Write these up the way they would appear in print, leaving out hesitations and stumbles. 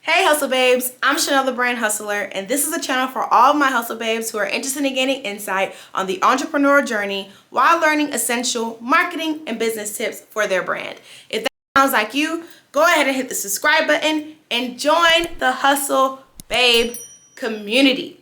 Hey Hustle Babes, I'm Chanel the Brand Hustler, and this is a channel for all of my Hustle Babes who are interested in gaining insight on the entrepreneurial journey while learning essential marketing and business tips for their brand. If that sounds like you, go ahead and hit the subscribe button and join the Hustle Babe community.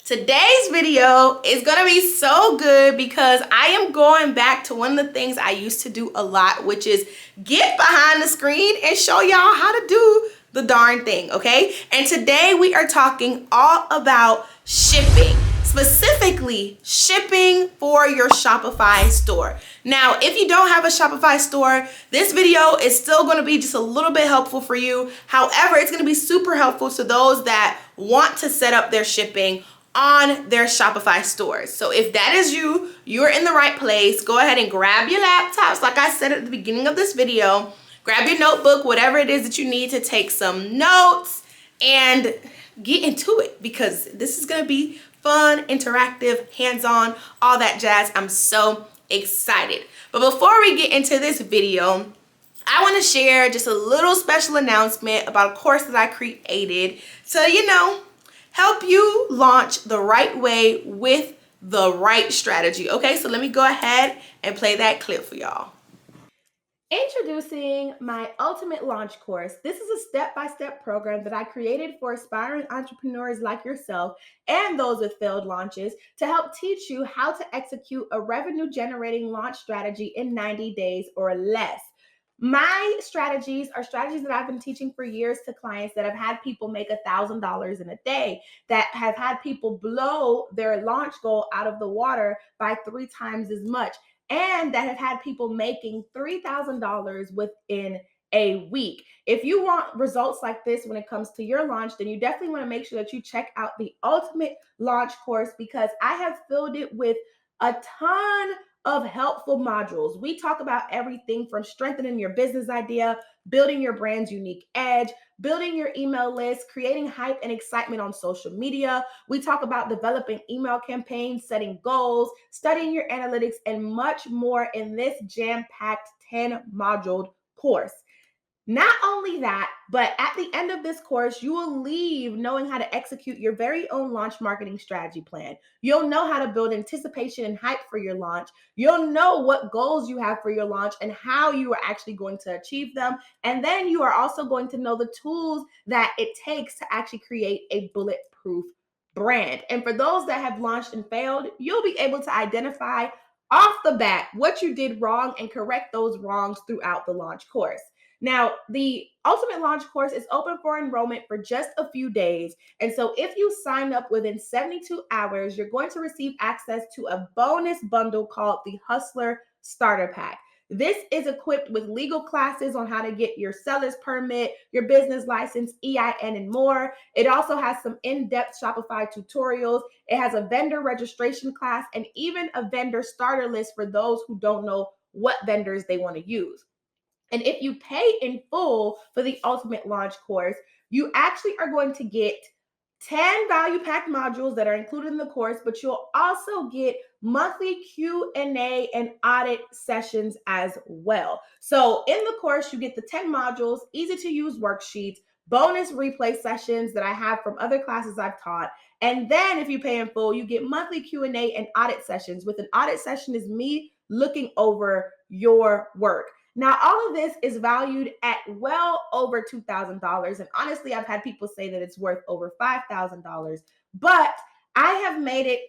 Today's video is gonna be so good because I am going back to one of the things I used to do a lot, which is get behind the screen and show y'all how to do the darn thing, okay? And today we are talking all about shipping, specifically shipping for your Shopify store. Now, if you don't have a Shopify store, this video is still gonna be just a little bit helpful for you. However, it's gonna be super helpful to those that want to set up their shipping on their Shopify stores. So if that is you, you're in the right place. Go ahead and grab your laptops. Like I said at the beginning of this video, grab your notebook, whatever it is that you need to take some notes and get into it because this is gonna be fun, interactive, hands-on, all that jazz. I'm so excited. But before we get into this video, I want to share just a little special announcement about a course that I created to, help you launch the right way with the right strategy. Okay, so let me go ahead and play that clip for y'all. Introducing my Ultimate Launch course. This is a step-by-step program that I created for aspiring entrepreneurs like yourself and those with failed launches to help teach you how to execute a revenue-generating launch strategy in 90 days or less. My strategies are strategies that I've been teaching for years to clients that have had people make $1,000 in a day, that have had people blow their launch goal out of the water by 3 times as much, and that have had people making $3,000 within a week. If you want results like this when it comes to your launch, then you definitely want to make sure that you check out the Ultimate Launch course because I have filled it with a ton of helpful modules. We talk about everything from strengthening your business idea, building your brand's unique edge, building your email list, creating hype and excitement on social media. We talk about developing email campaigns, setting goals, studying your analytics, and much more in this jam-packed 10-module course. Not only that, but at the end of this course, you will leave knowing how to execute your very own launch marketing strategy plan. You'll know how to build anticipation and hype for your launch. You'll know what goals you have for your launch and how you are actually going to achieve them. And then you are also going to know the tools that it takes to actually create a bulletproof brand. And for those that have launched and failed, you'll be able to identify off the bat what you did wrong and correct those wrongs throughout the launch course. Now, the Ultimate Launch course is open for enrollment for just a few days. And so if you sign up within 72 hours, you're going to receive access to a bonus bundle called the Hustler Starter Pack. This is equipped with legal classes on how to get your seller's permit, your business license, EIN, and more. It also has some in-depth Shopify tutorials. It has a vendor registration class and even a vendor starter list for those who don't know what vendors they want to use. And if you pay in full for the Ultimate Launch course, you actually are going to get 10 value-packed modules that are included in the course, but you'll also get monthly Q&A and audit sessions as well. So in the course, you get the 10 modules, easy-to-use worksheets, bonus replay sessions that I have from other classes I've taught. And then if you pay in full, you get monthly Q&A and audit sessions. With an audit session is me looking over your work. Now, all of this is valued at well over $2,000. And honestly, I've had people say that it's worth over $5,000. But I have made it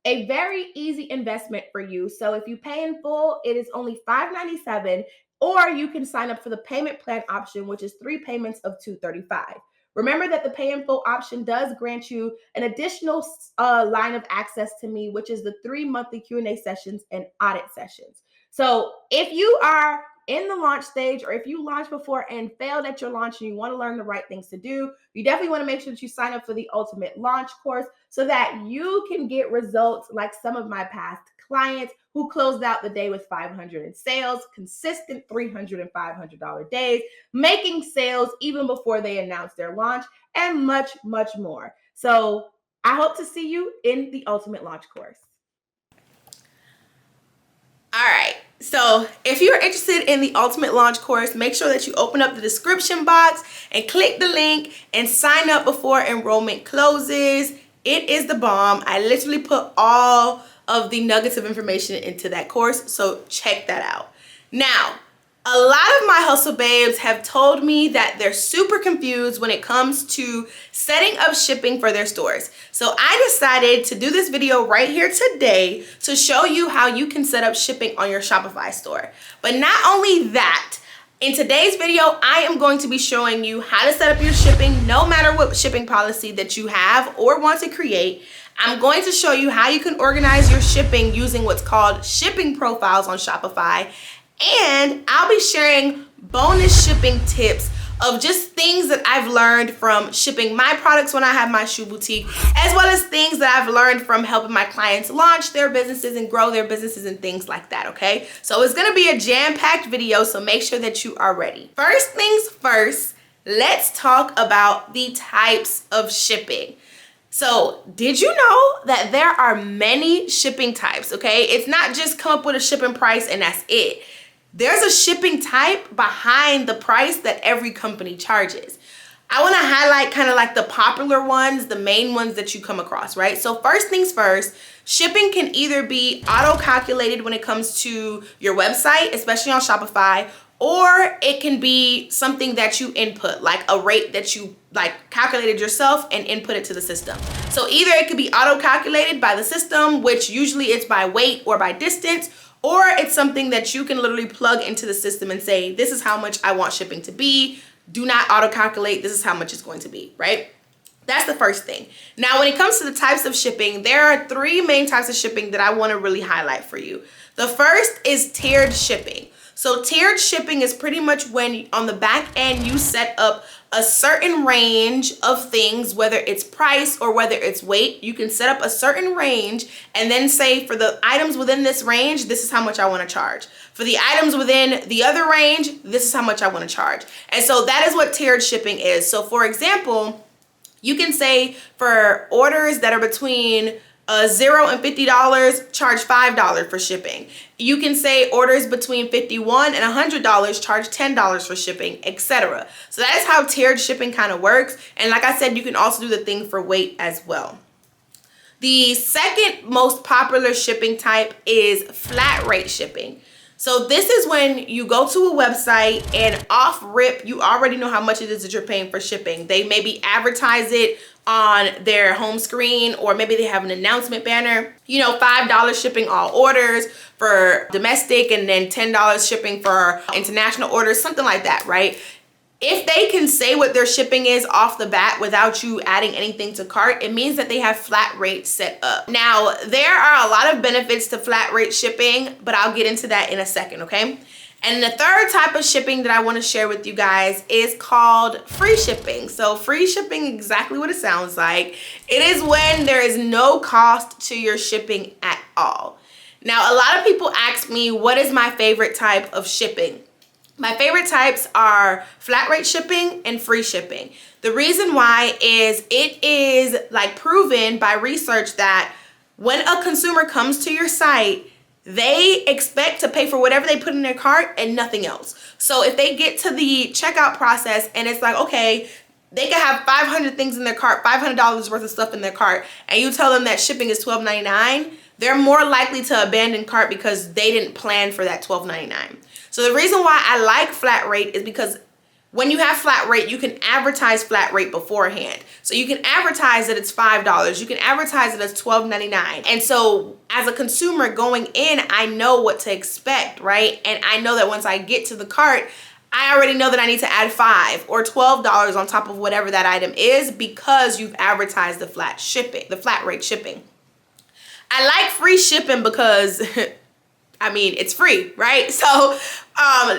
a very easy investment for you. So if you pay in full, it is only $597, or you can sign up for the payment plan option, which is 3 payments of $235. Remember that the pay in full option does grant you an additional line of access to me, which is the 3 monthly Q&A sessions and audit sessions. So if you are in the launch stage, or if you launched before and failed at your launch and you want to learn the right things to do, you definitely want to make sure that you sign up for the Ultimate Launch course so that you can get results like some of my past clients who closed out the day with 500 in sales, consistent $300 and $500 days, making sales even before they announced their launch, and much, much more. So I hope to see you in the Ultimate Launch course. All right. So if you're interested in the Ultimate Launch course, make sure that you open up the description box and click the link and sign up before enrollment closes. It is the bomb. I literally put all of the nuggets of information into that course, so check that out. Now, a lot of my hustle babes have told me that they're super confused when it comes to setting up shipping for their stores. So I decided to do this video right here today to show you how you can set up shipping on your Shopify store. But not only that, in today's video, I am going to be showing you how to set up your shipping no matter what shipping policy that you have or want to create. I'm going to show you how you can organize your shipping using what's called shipping profiles on Shopify. And I'll be sharing bonus shipping tips of just things that I've learned from shipping my products when I have my shoe boutique, as well as things that I've learned from helping my clients launch their businesses and grow their businesses and things like that, okay? So it's gonna be a jam-packed video, so make sure that you are ready. First things first, let's talk about the types of shipping. So did you know that there are many shipping types, okay? It's not just come up with a shipping price and that's it. There's a shipping type behind the price that every company charges. I want to highlight kind of like the popular ones, the main ones that you come across, right? So first things first, shipping can either be auto-calculated when it comes to your website, especially on Shopify, or it can be something that you input, like a rate that you calculated yourself and input it to the system. So either it could be auto-calculated by the system, which usually it's by weight or by distance, or it's something that you can literally plug into the system and say, this is how much I want shipping to be. Do not auto-calculate. This is how much it's going to be, right? That's the first thing. Now, when it comes to the types of shipping, there are three main types of shipping that I want to really highlight for you. The first is tiered shipping. So tiered shipping is pretty much when on the back end you set up a certain range of things, whether it's price or whether it's weight. You can set up a certain range and then say, for the items within this range, this is how much I want to charge. For the items within the other range, this is how much I want to charge. And so that is what tiered shipping is. So for example, you can say for orders that are between $0 and $50, charge $5 for shipping. You can say orders between $51 and $100, charge $10 for shipping, etc. So that is how tiered shipping kind of works. And like I said, you can also do the thing for weight as well. The second most popular shipping type is flat rate shipping. So this is when you go to a website and off rip, you already know how much it is that you're paying for shipping. They maybe advertise it on their home screen, or maybe they have an announcement banner, you know, $5 shipping all orders for domestic, and then $10 shipping for international orders, something like that, right? If they can say what their shipping is off the bat without you adding anything to cart, it means that they have flat rates set up. Now, there are a lot of benefits to flat rate shipping, but I'll get into that in a second, okay? And the third type of shipping that I want to share with you guys is called free shipping. So free shipping, exactly what it sounds like. It is when there is no cost to your shipping at all. Now, a lot of people ask me, what is my favorite type of shipping? My favorite types are flat rate shipping and free shipping. The reason why is it is proven by research that when a consumer comes to your site, they expect to pay for whatever they put in their cart and nothing else. So if they get to the checkout process and it's like, okay, they can have 500 things in their cart, $500 worth of stuff in their cart, and you tell them that shipping is $12.99, they're more likely to abandon cart because they didn't plan for that $12.99. So the reason why I like flat rate is because when you have flat rate, you can advertise flat rate beforehand. So you can advertise that it's $5. You can advertise it as $12.99. And so as a consumer going in, I know what to expect, right? And I know that once I get to the cart, I already know that I need to add $5 or $12 on top of whatever that item is because you've advertised the flat rate shipping. I like free shipping because I mean, it's free, right? So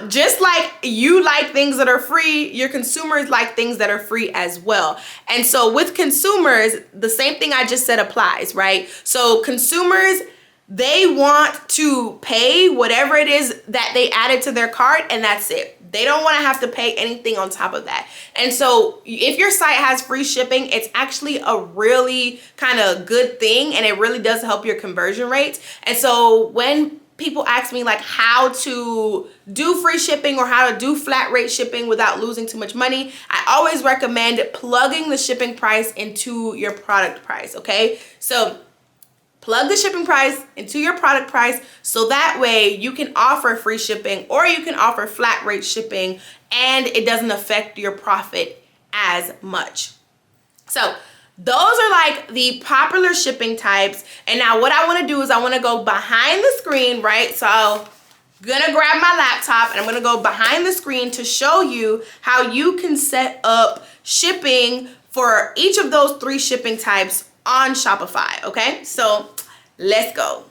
just like you like things that are free, your consumers like things that are free as well. And so with consumers, the same thing I just said applies, right? So consumers, they want to pay whatever it is that they added to their cart, and that's it. They don't want to have to pay anything on top of that. And so if your site has free shipping, it's actually a really kind of good thing, and it really does help your conversion rates. And so when people ask me like how to do free shipping or how to do flat rate shipping without losing too much money, I always recommend plugging the shipping price into your product price, okay? So plug the shipping price into your product price so that way you can offer free shipping or you can offer flat rate shipping and it doesn't affect your profit as much. So those are like the popular shipping types. And now what I want to do is I want to go behind the screen, right? So I'm gonna grab my laptop and I'm gonna go behind the screen to show you how you can set up shipping for each of those 3 shipping types on Shopify, okay? So let's go.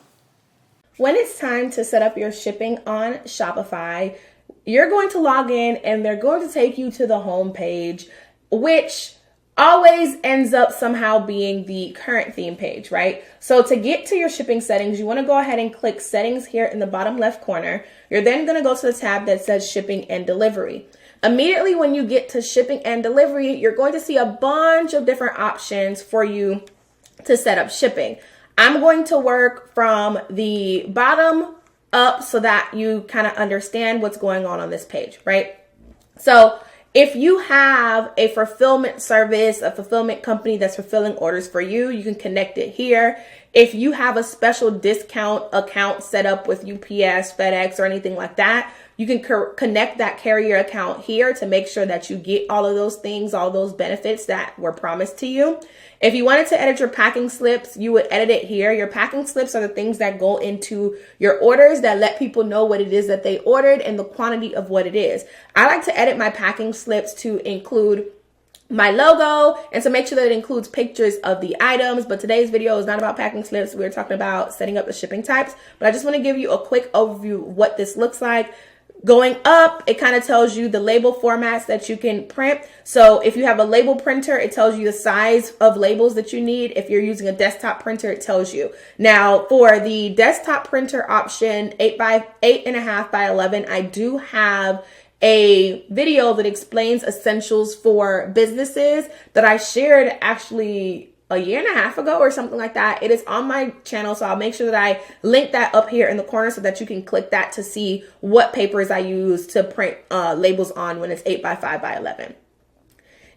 When it's time to set up your shipping on Shopify, you're going to log in and they're going to take you to the home page, which always ends up somehow being the current theme page, right? So to get to your shipping settings, you want to go ahead and click settings here in the bottom left corner. You're then going to go to the tab that says shipping and delivery. Immediately when you get to shipping and delivery, you're going to see a bunch of different options for you to set up shipping. I'm going to work from the bottom up so that you kind of understand what's going on this page, right? So if you have a fulfillment service, a fulfillment company that's fulfilling orders for you, you can connect it here. If you have a special discount account set up with UPS, FedEx, or anything like that, you can connect that carrier account here to make sure that you get all of those things, all those benefits that were promised to you. If you wanted to edit your packing slips, you would edit it here. Your packing slips are the things that go into your orders that let people know what it is that they ordered and the quantity of what it is. I like to edit my packing slips to include my logo and to make sure that it includes pictures of the items. But today's video is not about packing slips. We're talking about setting up the shipping types. But I just want to give you a quick overview of what this looks like. Going up, it kind of tells you the label formats that you can print. So if you have a label printer, it tells you the size of labels that you need. If you're using a desktop printer, it tells you. Now for the desktop printer option, 8.5 by 11, I do have a video that explains essentials for businesses that I shared actually a year and a half ago or something like that. It is on my channel, so I'll make sure that I link that up here in the corner so that you can click that to see what papers I use to print labels on when it's 8.5 by 11.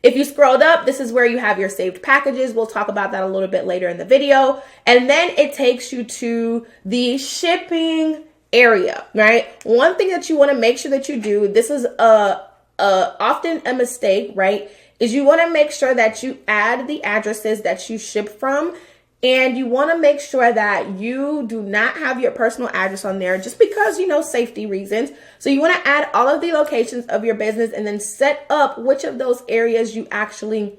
If you scrolled up, this is where you have your saved packages. We'll talk about that a little bit later in the video. And then it takes you to the shipping area, right? One thing that you want to make sure that you do, this is often a mistake, right? Is you want to make sure that you add the addresses that you ship from, and you want to make sure that you do not have your personal address on there just because, you know, safety reasons. So you want to add all of the locations of your business and then set up which of those areas you actually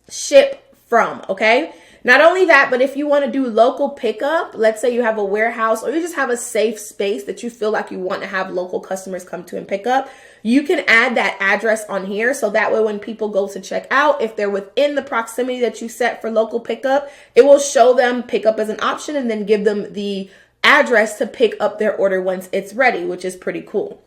ship from, okay? Not only that, but if you want to do local pickup, let's say you have a warehouse or you just have a safe space that you feel like you want to have local customers come to and pick up, you can add that address on here. So that way when people go to check out, if they're within the proximity that you set for local pickup, it will show them pickup as an option and then give them the address to pick up their order once it's ready, which is pretty cool.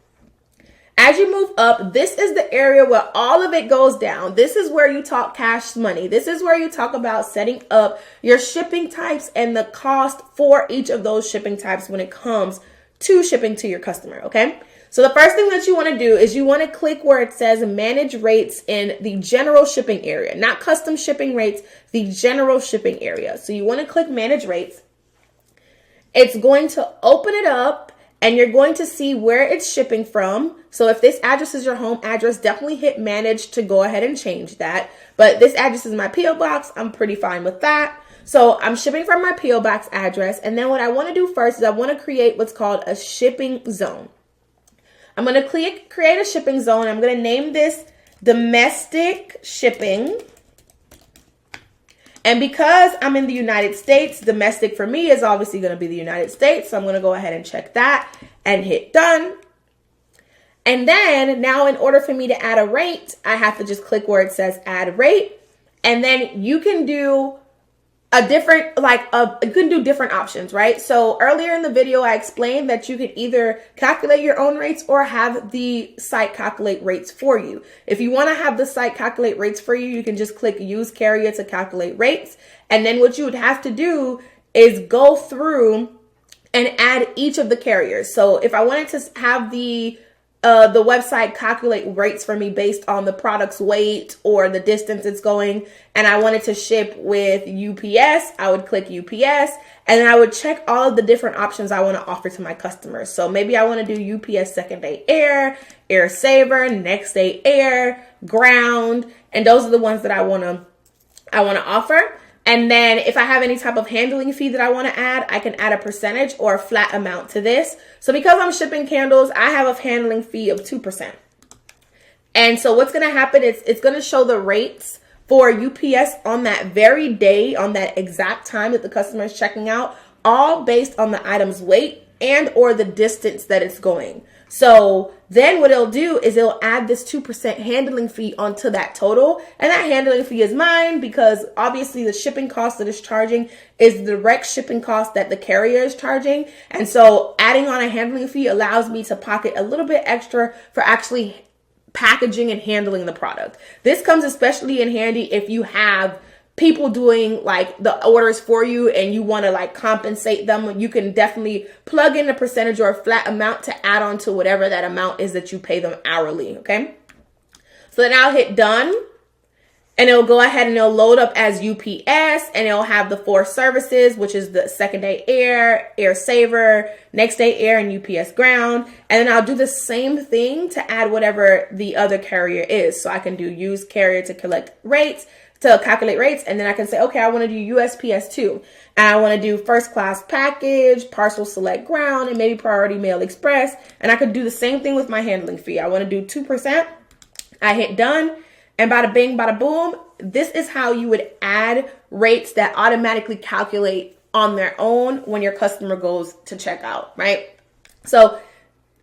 As you move up, this is the area where all of it goes down. This is where you talk cash money. This is where you talk about setting up your shipping types and the cost for each of those shipping types when it comes to shipping to your customer, okay? So the first thing that you want to do is you want to click where it says manage rates in the general shipping area, not custom shipping rates, the general shipping area. So you want to click manage rates. It's going to open it up and you're going to see where it's shipping from. So if this address is your home address, definitely hit manage to go ahead and change that. But this address is my P.O. box. I'm pretty fine with that. So I'm shipping from my P.O. box address. And then what I want to do first is I want to create what's called a shipping zone. I'm going to create a shipping zone. I'm going to name this domestic shipping. And because I'm in the United States, domestic for me is obviously going to be the United States. So I'm going to go ahead and check that and hit done. And then now in order for me to add a rate, I have to just click where it says add rate. And then you can do a different, you can do different options, right? So earlier in the video, I explained that you could either calculate your own rates or have the site calculate rates for you. If you want to have the site calculate rates for you, you can just click use carrier to calculate rates. And then what you would have to do is go through and add each of the carriers. So if I wanted to have the website calculate rates for me based on the product's weight or the distance it's going, and I wanted to ship with UPS, I would click UPS, and then I would check all of the different options I want to offer to my customers. So maybe I want to do UPS second day air, air saver, next day air, ground, and those are the ones that I want to offer. And then if I have any type of handling fee that I want to add, I can add a percentage or a flat amount to this. So because I'm shipping candles, I have a handling fee of 2%. And so what's going to happen is it's going to show the rates for UPS on that very day, on that exact time that the customer is checking out, all based on the item's weight and or the distance that it's going. So then what it'll do is it'll add this 2% handling fee onto that total. And that handling fee is mine because obviously the shipping cost that it's charging is the direct shipping cost that the carrier is charging. And so adding on a handling fee allows me to pocket a little bit extra for actually packaging and handling the product. This comes especially in handy if you have people doing like the orders for you and you want to like compensate them. You can definitely plug in a percentage or a flat amount to add on to whatever that amount is that you pay them hourly. Okay. So then I'll hit done and it'll go ahead and it'll load up as UPS and it'll have the 4 services, which is the second day air, air saver, next day air, and UPS ground. And then I'll do the same thing to add whatever the other carrier is. So I can do use carrier to calculate rates, and then I can say, okay, I want to do USPS too, and I want to do first class package, parcel select ground, and maybe priority mail express, and I could do the same thing with my handling fee. I want to do 2%. I hit done, and bada bing, bada boom. This is how you would add rates that automatically calculate on their own when your customer goes to check out, right? So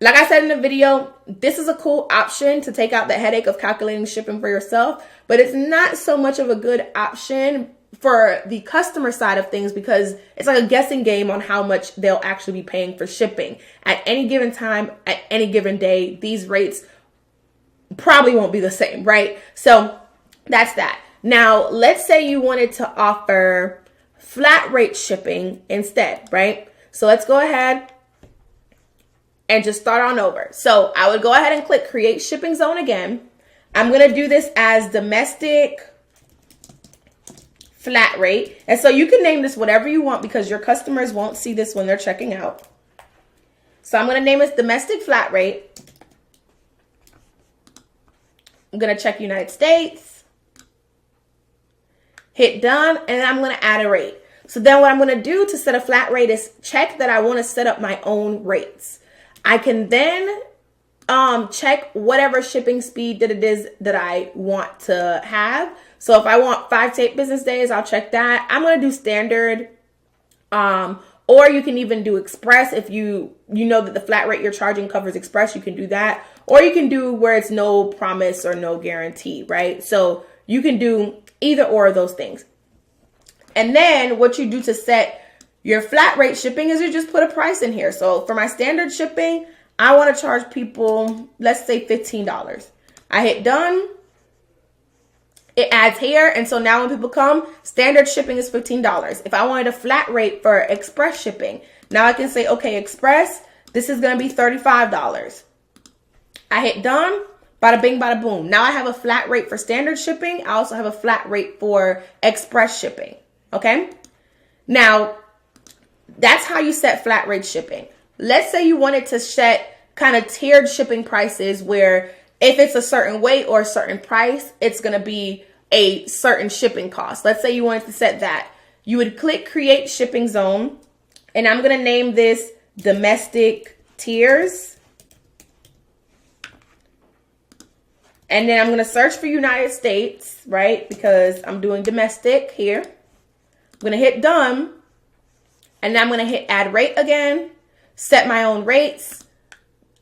like I said in the video, this is a cool option to take out the headache of calculating shipping for yourself, but it's not so much of a good option for the customer side of things because it's like a guessing game on how much they'll actually be paying for shipping. At any given time, at any given day, these rates probably won't be the same, right? So that's that. Now, let's say you wanted to offer flat rate shipping instead, right? So let's go ahead and just start on over. So I would go ahead and click create shipping zone again. I'm going to do this as domestic flat rate. And so you can name this whatever you want because your customers won't see this when they're checking out. So I'm going to name this domestic flat rate. I'm going to check United States. Hit done. And then I'm going to add a rate. So then what I'm going to do to set a flat rate is check that I want to set up my own rates. I can then check whatever shipping speed that it is that I want to have. So if I want 5 to 8 business days, I'll check that. I'm going to do standard, or you can even do express. If you know that the flat rate you're charging covers express, you can do that. Or you can do where it's no promise or no guarantee, right? So you can do either or of those things. And then what you do to set your flat rate shipping is you just put a price in here. So for my standard shipping, I want to charge people, let's say $15. I hit done. It adds here. And so now when people come, standard shipping is $15. If I wanted a flat rate for express shipping, now I can say, okay, express, this is going to be $35. I hit done. Bada bing, bada boom. Now I have a flat rate for standard shipping. I also have a flat rate for express shipping. Okay. Now, that's how you set flat rate shipping. Let's say you wanted to set kind of tiered shipping prices where if it's a certain weight or a certain price, it's going to be a certain shipping cost. Let's say you wanted to set that. You would click create shipping zone, and I'm going to name this domestic tiers. And then I'm going to search for United States, right? Because I'm doing domestic here. I'm going to hit done. And then I'm going to hit add rate again, set my own rates.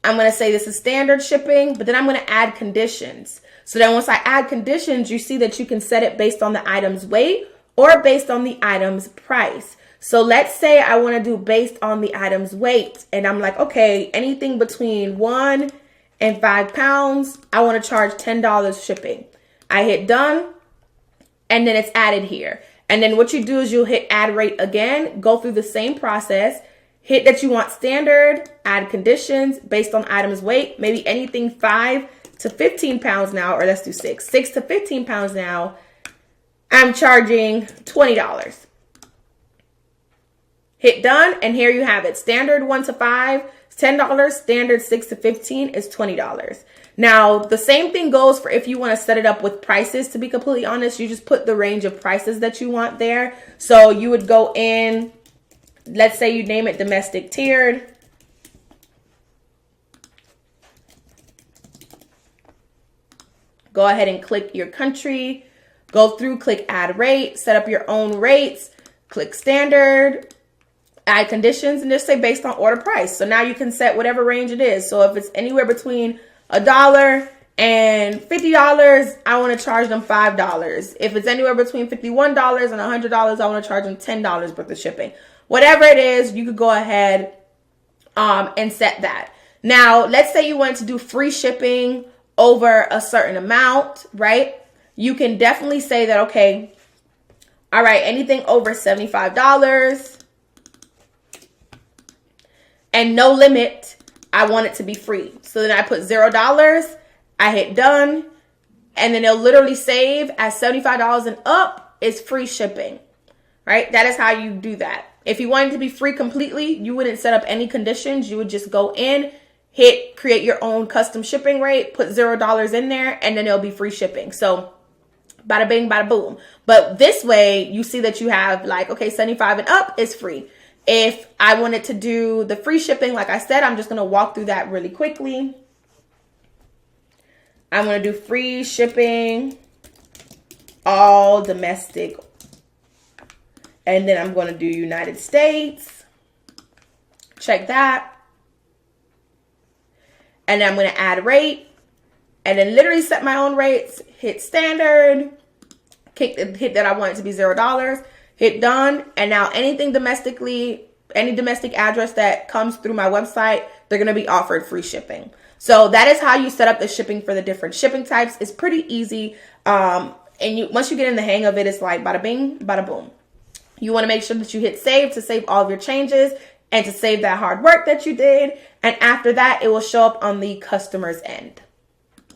I'm going to say this is standard shipping, but then I'm going to add conditions. So then once I add conditions, you see that you can set it based on the item's weight or based on the item's price. So let's say I want to do based on the item's weight. And I'm like, okay, anything between 1 and 5 pounds, I want to charge $10 shipping. I hit done, and then it's added here. And then what you do is you'll hit add rate again, go through the same process, Hit that you want standard, add conditions based on item's weight, maybe anything 5 to 15 pounds now, or let's do 6 to 15 pounds now. I'm charging $20. Hit done, and here you have it. Standard 1 to 5 is $10. Standard 6 to 15 is $20. Now, the same thing goes for if you want to set it up with prices. To be completely honest, you just put the range of prices that you want there. So you would go in, let's say you name it domestic tiered. Go ahead and click your country. Go through, click add rate, set up your own rates, click standard, add conditions, and just say based on order price. So now you can set whatever range it is. So if it's anywhere between $1 and $50, I want to charge them $5. If it's anywhere between $51 and $100, I want to charge them $10 worth of shipping. Whatever it is, you could go ahead and set that. Now, let's say you wanted to do free shipping over a certain amount, right? You can definitely say that, okay, all right, anything over $75 and no limit, I want it to be free. So then I put $0, I hit done, and then it'll literally save as $75 and up is free shipping, right? That is how you do that. If you wanted to be free completely, you wouldn't set up any conditions. You would just go in, hit create your own custom shipping rate, put $0 in there, and then it'll be free shipping. So bada bing, bada boom. But this way, you see that you have like, okay, 75 and up is free. If I wanted to do the free shipping, like I said, I'm just going to walk through that really quickly. I'm going to do free shipping, all domestic. And then I'm going to do United States. Check that. And then I'm going to add rate. And then literally set my own rates. Hit standard. Hit that I want it to be $0. Hit done. And now anything domestically, any domestic address that comes through my website, they're going to be offered free shipping. So that is how you set up the shipping for the different shipping types. It's pretty easy. And once you get in the hang of it, it's like bada bing, bada boom. You want to make sure that you hit save to save all of your changes and to save that hard work that you did. And after that, it will show up on the customer's end.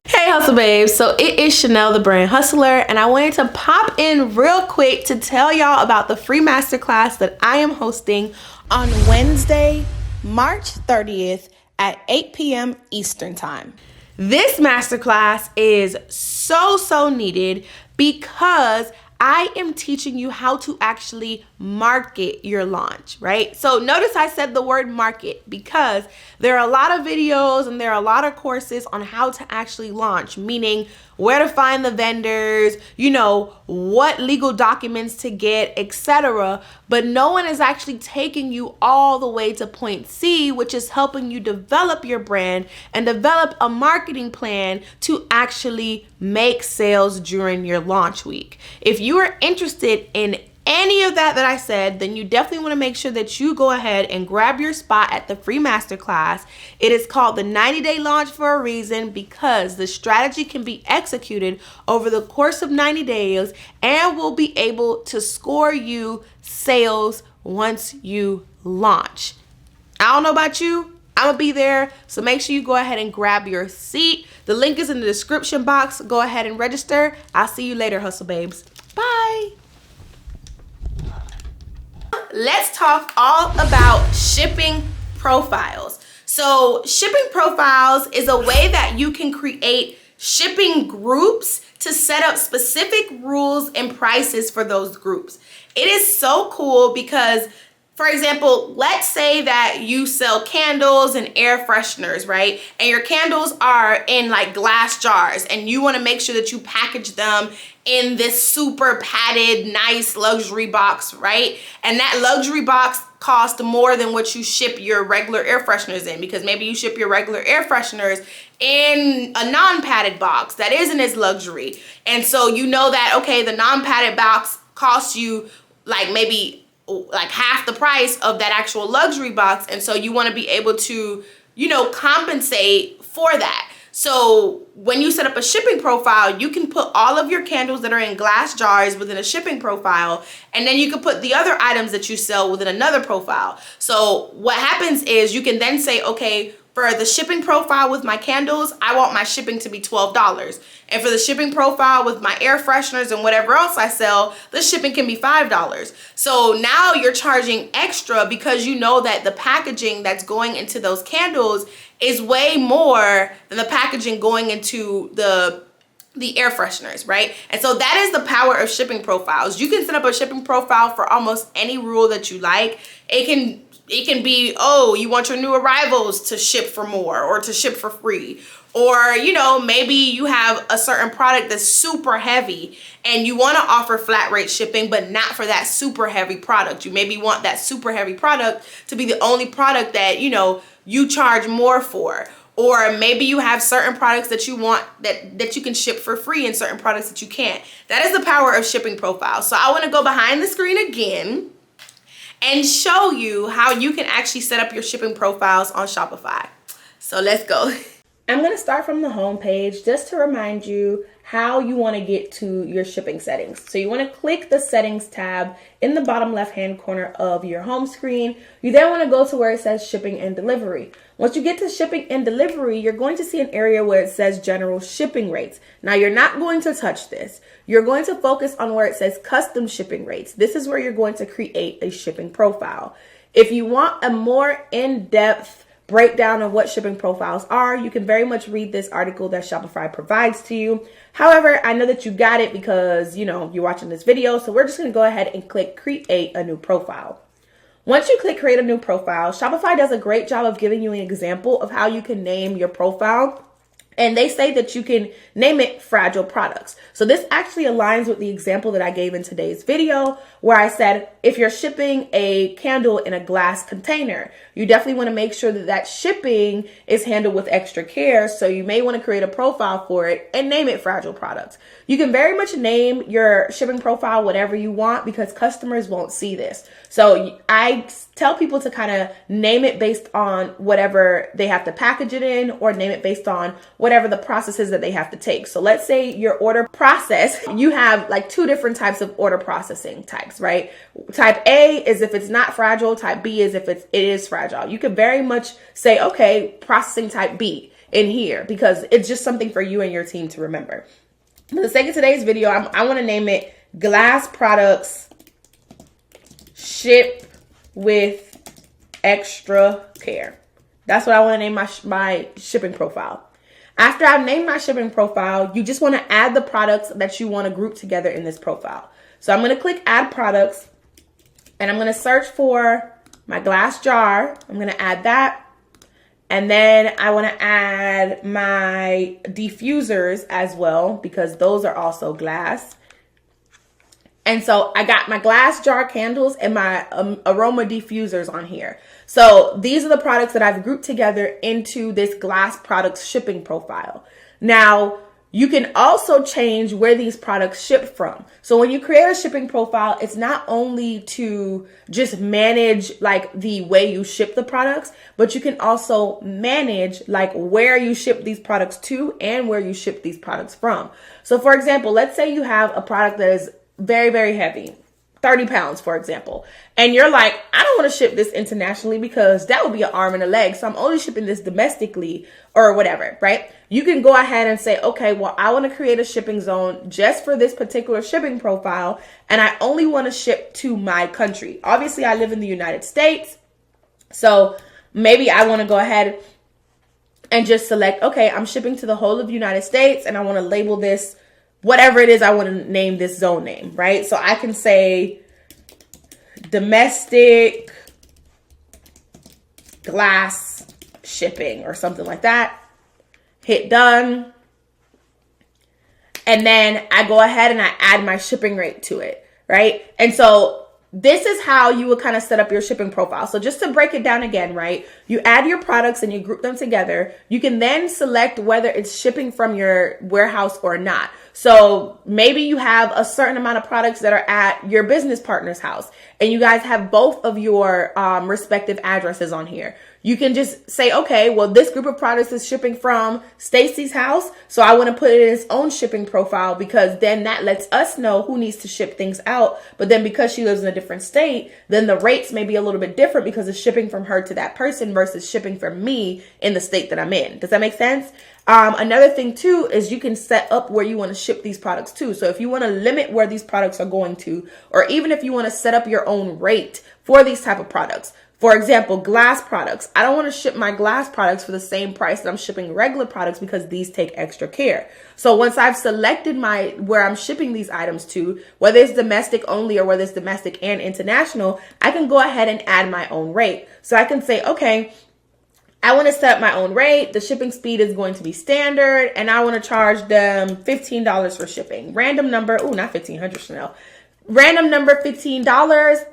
Hey Hustle Babes, so it is Chanel the Brand Hustler, and I wanted to pop in real quick to tell y'all about the free masterclass that I am hosting on Wednesday, March 30th at 8 p.m. Eastern Time. This masterclass is so needed because I am teaching you how to actually market your launch, right? So notice I said the word market because there are a lot of videos and there are a lot of courses on how to actually launch, meaning where to find the vendors, what legal documents to get, etc. But no one is actually taking you all the way to point C, which is helping you develop your brand and develop a marketing plan to actually make sales during your launch week. If you are interested in any of that I said, then you definitely want to make sure that you go ahead and grab your spot at the free masterclass. It is called the 90-day launch for a reason because the strategy can be executed over the course of 90 days and will be able to score you sales once you launch. I don't know about you, I'm gonna be there, so make sure you go ahead and grab your seat. The link is in the description box. Go ahead and register. I'll see you later, Hustle Babes. Bye. Let's talk all about shipping profiles. So shipping profiles is a way that you can create shipping groups to set up specific rules and prices for those groups. It is so cool because, for example, let's say that you sell candles and air fresheners, right? And your candles are in like glass jars and you want to make sure that you package them in this super padded, nice luxury box, right? And that luxury box costs more than what you ship your regular air fresheners in, because maybe you ship your regular air fresheners in a non-padded box that isn't as luxury. And so you know that, okay, the non-padded box costs you like maybe like half the price of that actual luxury box. And so you want to be able to, compensate for that. So when you set up a shipping profile, you can put all of your candles that are in glass jars within a shipping profile, and then you can put the other items that you sell within another profile. So what happens is you can then say, okay, for the shipping profile with my candles, I want my shipping to be $12. And for the shipping profile with my air fresheners and whatever else I sell, the shipping can be $5. So now you're charging extra because you know that the packaging that's going into those candles is way more than the packaging going into the air fresheners, right? And so that is the power of shipping profiles. You can set up a shipping profile for almost any rule that you like. It can be, oh, you want your new arrivals to ship for more or to ship for free. Or, maybe you have a certain product that's super heavy and you want to offer flat rate shipping, but not for that super heavy product. You maybe want that super heavy product to be the only product that, you charge more for. Or maybe you have certain products that you want that you can ship for free and certain products that you can't. That is the power of shipping profiles. So I want to go behind the screen again and show you how you can actually set up your shipping profiles on Shopify. So let's go. I'm going to start from the home page just to remind you how you want to get to your shipping settings. So you want to click the settings tab in the bottom left-hand corner of your home screen. You then want to go to where it says shipping and delivery. Once you get to shipping and delivery, you're going to see an area where it says general shipping rates. Now you're not going to touch this. You're going to focus on where it says custom shipping rates. This is where you're going to create a shipping profile. If you want a more in-depth breakdown of what shipping profiles are, you can very much read this article that Shopify provides to you. However, I know that you got it because, you're watching this video. So we're just going to go ahead and click create a new profile. Once you click create a new profile, Shopify does a great job of giving you an example of how you can name your profile. And they say that you can name it fragile products. So this actually aligns with the example that I gave in today's video, where I said, if you're shipping a candle in a glass container, you definitely want to make sure that that shipping is handled with extra care. So you may want to create a profile for it and name it fragile products. You can very much name your shipping profile whatever you want because customers won't see this. So I tell people to kind of name it based on whatever they have to package it in, or name it based on whatever the process is that they have to take. So let's say your order process, you have like two different types of order processing types, right? Type A is if it's not fragile. Type B is if it is fragile. You could very much say, okay, processing type B in here because it's just something for you and your team to remember. For the sake of today's video, I want to name it glass products ship with extra care. That's what I want to name my shipping profile. After I've named my shipping profile, you just want to add the products that you want to group together in this profile. So I'm going to click add products and I'm going to search for my glass jar. I'm going to add that. And then I want to add my diffusers as well because those are also glass. And so I got my glass jar candles and my aroma diffusers on here. So these are the products that I've grouped together into this glass products shipping profile. Now, you can also change where these products ship from. So when you create a shipping profile, it's not only to just manage like the way you ship the products, but you can also manage like where you ship these products to and where you ship these products from. So for example, let's say you have a product that is very, very heavy, 30 pounds, for example. And you're like, I don't want to ship this internationally because that would be an arm and a leg. So I'm only shipping this domestically or whatever, right? You can go ahead and say, okay, well, I want to create a shipping zone just for this particular shipping profile. And I only want to ship to my country. Obviously, I live in the United States. So maybe I want to go ahead and just select, okay, I'm shipping to the whole of the United States and I want to label this whatever it is I want to name this zone name, right? So I can say domestic glass shipping or something like that. Hit done. And then I go ahead and I add my shipping rate to it, right? And so this is how you would kind of set up your shipping profile. So just to break it down again, right? You add your products and you group them together. You can then select whether it's shipping from your warehouse or not. So maybe you have a certain amount of products that are at your business partner's house and you guys have both of your respective addresses on here. You can just say, okay, well, this group of products is shipping from Stacy's house, so I want to put it in its own shipping profile, because then that lets us know who needs to ship things out. But then because she lives in a different state, then the rates may be a little bit different because it's shipping from her to that person versus shipping from me in the state that I'm in. Does that make sense? Another thing too is you can set up where you want to ship these products to. So if you want to limit where these products are going to, or even if you want to set up your own rate for these type of products. For example, glass products. I don't want to ship my glass products for the same price that I'm shipping regular products because these take extra care. So once I've selected where I'm shipping these items to, whether it's domestic only or whether it's domestic and international, I can go ahead and add my own rate. So I can say, okay, I want to set up my own rate. The shipping speed is going to be standard, and I want to charge them $15 for shipping. Random number, not $1,500, Chanel. Random number, $15.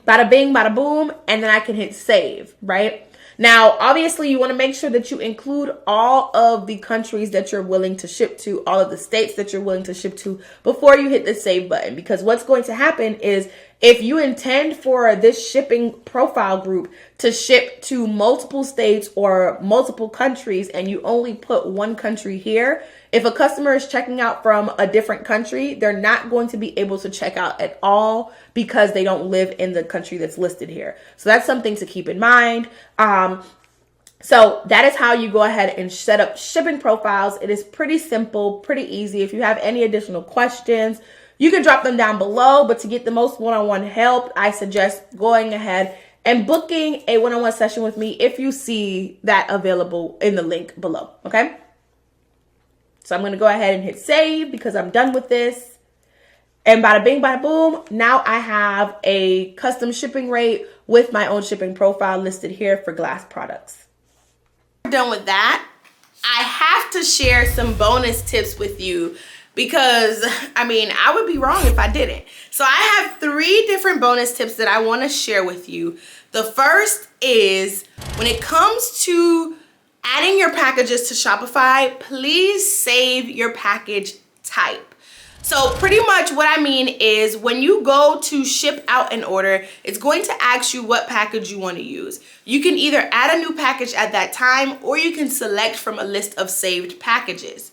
Bada bing, bada boom, and then I can hit save, right? Now, obviously, you want to make sure that you include all of the countries that you're willing to ship to, all of the states that you're willing to ship to before you hit the save button. Because what's going to happen is if you intend for this shipping profile group to ship to multiple states or multiple countries and you only put one country here, if a customer is checking out from a different country, they're not going to be able to check out at all because they don't live in the country that's listed here. So that's something to keep in mind. So that is how you go ahead and set up shipping profiles. It is pretty simple, pretty easy. If you have any additional questions, you can drop them down below. But to get the most one-on-one help, I suggest going ahead and booking a one-on-one session with me if you see that available in the link below, okay? So I'm going to go ahead and hit save because I'm done with this. And bada bing, bada boom, now I have a custom shipping rate with my own shipping profile listed here for glass products. Done with that, I have to share some bonus tips with you because, I would be wrong if I didn't. So I have 3 different bonus tips that I want to share with you. The first is when it comes to adding your packages to Shopify, please save your package type. So pretty much what I mean is when you go to ship out an order, it's going to ask you what package you want to use. You can either add a new package at that time or you can select from a list of saved packages.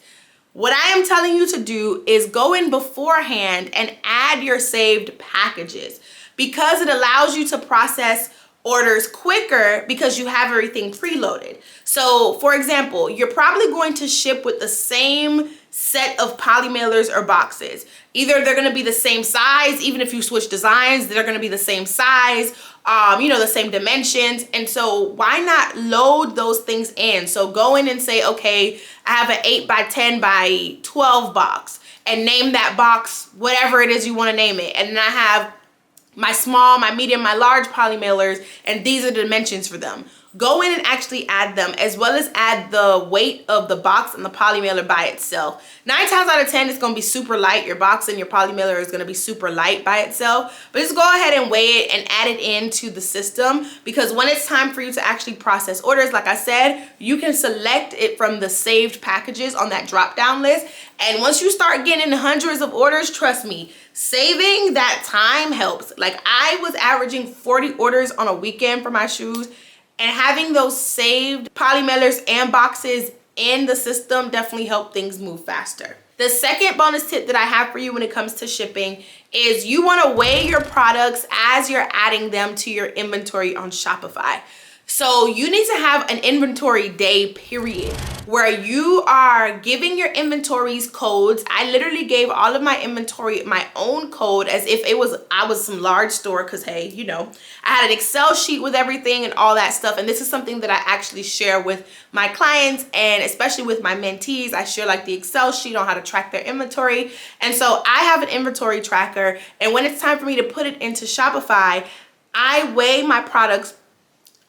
What I am telling you to do is go in beforehand and add your saved packages because it allows you to process orders quicker because you have everything preloaded. So for example, you're probably going to ship with the same set of poly mailers or boxes. Either they're going to be the same size, even if you switch designs, they're going to be the same size, the same dimensions. And so why not load those things in? So go in and say, okay, I have an 8 by 10 by 12 box and name that box whatever it is you want to name it. And then I have my small, my medium, my large poly mailers, and these are the dimensions for them. Go in and actually add them, as well as add the weight of the box and the poly mailer by itself. 9 times out of 10, it's gonna be super light. Your box and your poly mailer is gonna be super light by itself, but just go ahead and weigh it and add it into the system, because when it's time for you to actually process orders, like I said, you can select it from the saved packages on that drop-down list. And once you start getting hundreds of orders, trust me, saving that time helps. Like I was averaging 40 orders on a weekend for my shoes, and having those saved poly mailers and boxes in the system definitely help things move faster. The second bonus tip that I have for you when it comes to shipping is you want to weigh your products as you're adding them to your inventory on Shopify. So you need to have an inventory day period where you are giving your inventories codes. I literally gave all of my inventory my own code as if I was some large store, because hey, I had an Excel sheet with everything and all that stuff. And this is something that I actually share with my clients, and especially with my mentees. I share like the Excel sheet on how to track their inventory. And so I have an inventory tracker, and when it's time for me to put it into Shopify, I weigh my products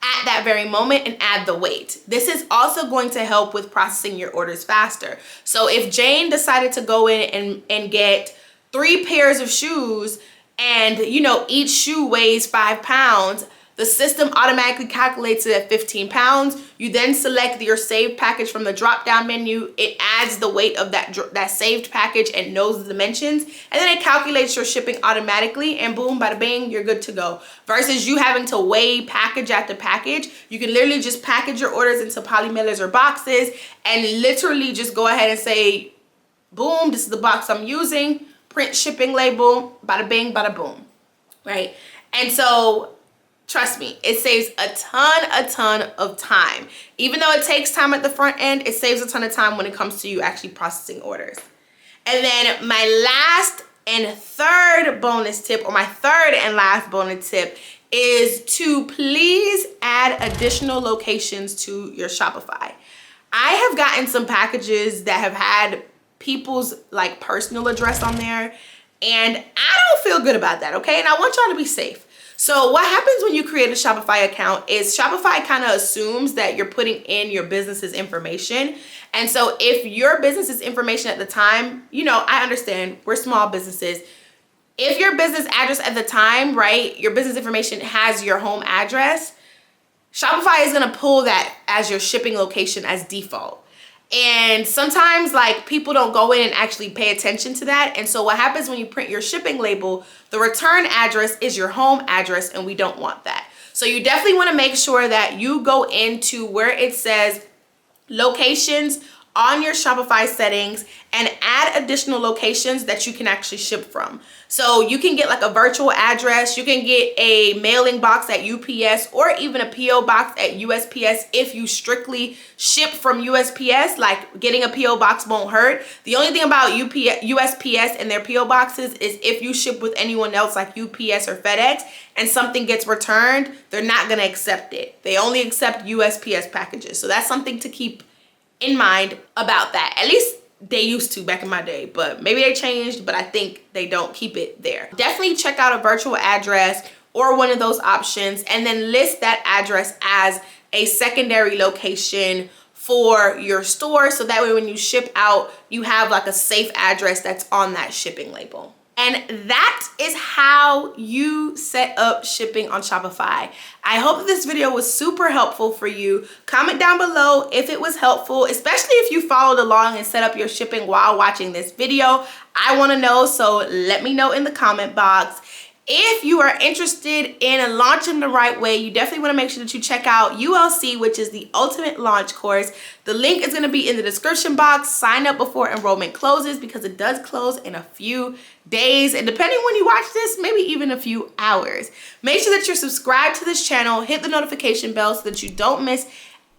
at that very moment and add the weight. This is also going to help with processing your orders faster. So if Jane decided to go in and get 3 pairs of shoes and each shoe weighs 5 pounds, The system automatically calculates it at 15 pounds. You then select your saved package from the drop-down menu. It adds the weight of that saved package and knows the dimensions. And then it calculates your shipping automatically, and boom, bada bing, you're good to go. Versus you having to weigh package after package, you can literally just package your orders into poly mailers or boxes and literally just go ahead and say, boom, this is the box I'm using, print shipping label, bada bing, bada boom, right? And so trust me, it saves a ton of time. Even though it takes time at the front end, it saves a ton of time when it comes to you actually processing orders. And then my last and third bonus tip, or my third and last bonus tip, is to please add additional locations to your Shopify. I have gotten some packages that have had people's like personal address on there, and I don't feel good about that, okay? And I want y'all to be safe. So what happens when you create a Shopify account is Shopify kind of assumes that you're putting in your business's information. And so if your business's information at the time, you know, I understand we're small businesses. If your business address at the time, right, your business information has your home address, Shopify is gonna pull that as your shipping location as default. And sometimes like people don't go in and actually pay attention to that. And so what happens when you print your shipping label, the return address is your home address, and we don't want that. So you definitely want to make sure that you go into where it says locations on your Shopify settings and add additional locations that you can actually ship from. So you can get like a virtual address, you can get a mailing box at UPS, or even a PO box at USPS if you strictly ship from USPS. Like getting a PO box won't hurt. The only thing about USPS and their PO boxes is if you ship with anyone else like UPS or FedEx and something gets returned, they're not gonna accept it. They only accept USPS packages. So that's something to keep in mind about that. At least they used to back in my day, but maybe they changed, but I think they don't keep it there. Definitely check out a virtual address or one of those options, and then list that address as a secondary location for your store, so that way when you ship out, you have like a safe address that's on that shipping label. And that is how you set up shipping on Shopify. I hope this video was super helpful for you. Comment down below if it was helpful, especially if you followed along and set up your shipping while watching this video. I want to know, so let me know in the comment box. If you are interested in launching the right way, you definitely want to make sure that you check out ULC, which is the Ultimate Launch Course. The link is going to be in the description box. Sign up before enrollment closes, because it does close in a few days, and depending when you watch this, maybe even a few hours. Make sure that you're subscribed to this channel, hit the notification bell so that you don't miss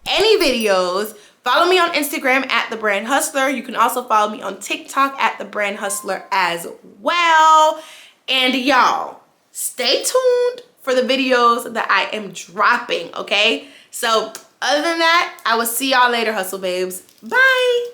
any videos. Follow me on Instagram at The Brand Hustler. You can also follow me on TikTok at The Brand Hustler as well. And y'all, stay tuned for the videos that I am dropping, okay? So other than that, I will see y'all later, Hustle Babes. Bye.